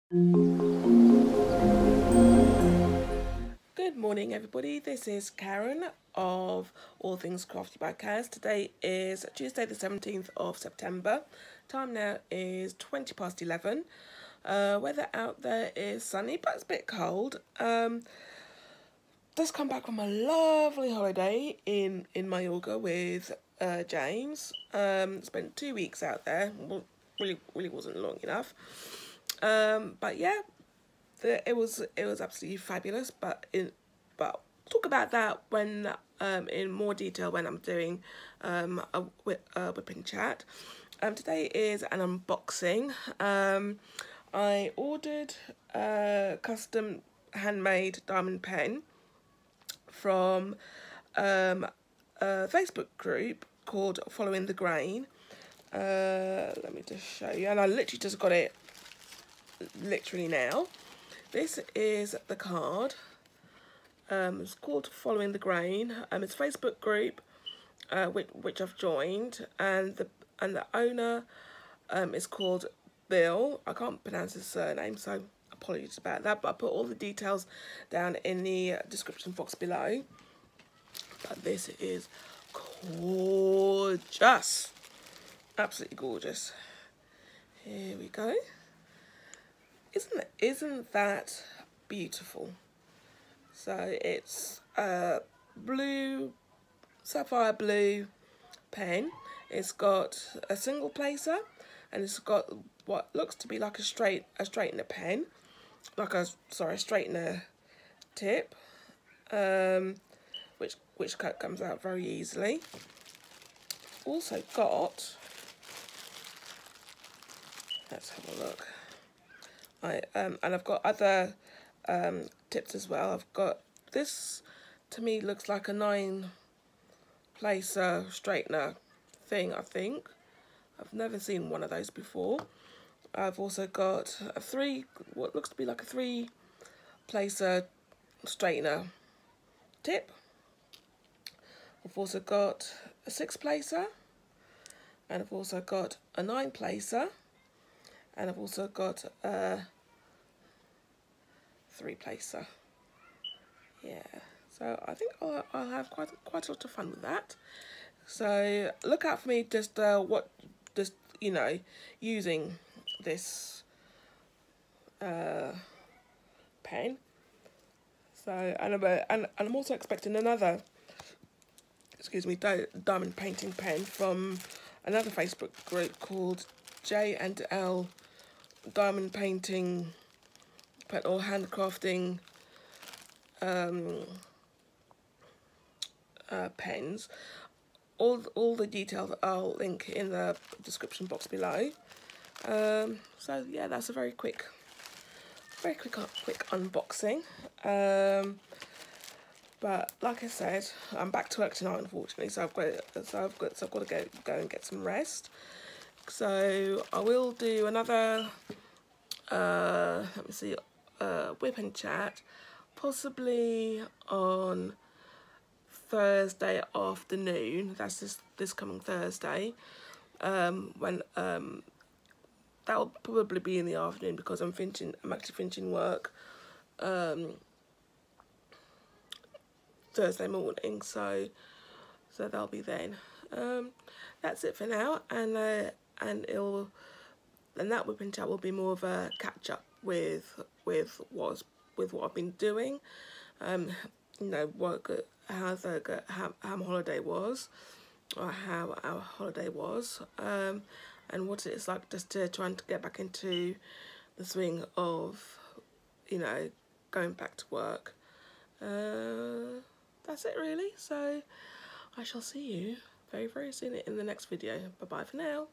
Good morning, everybody. This is Karen of All Things Crafty by Kaz. Today is Tuesday, the 17th of September. Time now is 20 past 11. Weather out there is sunny, but it's a bit cold. Just come back from a lovely holiday in Mallorca with James. Spent 2 weeks out there. Well, really wasn't long enough. But yeah, it was absolutely fabulous. But talk about that when in more detail when I'm doing a whipping chat. Today is an unboxing. I ordered a custom handmade diamond pen from a Facebook group called Following the Grain. Let me just show you, and I literally just got it literally now. This is the card. It's called Following the Grain. It's a Facebook group which I've joined, and the owner is called Bill. I can't pronounce his surname, so apologies about that, but I put all the details down in the description box below. But this is gorgeous, absolutely gorgeous. Here we go. Isn't that beautiful? So it's a blue, sapphire blue pen. It's got a single placer, and it's got what looks to be like a straightener pen, straightener tip, which comes out very easily. Also got, let's have a look. And I've got other tips as well. I've got this, to me looks like a 9-placer straightener thing, I think. I've never seen one of those before. I've also got what looks to be like a 3-placer straightener tip. I've also got a 6-placer, and I've also got a 9-placer, and I've also got a 3-placer. Yeah, so I think I'll have quite a lot of fun with that. So look out for me using this pen. So and I'm also expecting another, diamond painting pen from another Facebook group called J&L Diamond Painting or Handcrafting pens. All the details I'll link in the description box below. So yeah, that's a very quick unboxing. But like I said, I'm back to work tonight, unfortunately. So I've got to go and get some rest. So I will do another whip and chat, possibly on Thursday afternoon. That's this coming Thursday. When that'll probably be in the afternoon because I'm actually finishing work Thursday morning, so that'll be then. That's it for now, and that whip and chat will be more of a catch up with what I've been doing. How my holiday was, or how our holiday was, and what it's like just to trying to get back into the swing of, going back to work. That's it really. So I shall see you very soon in the next video. Bye bye for now.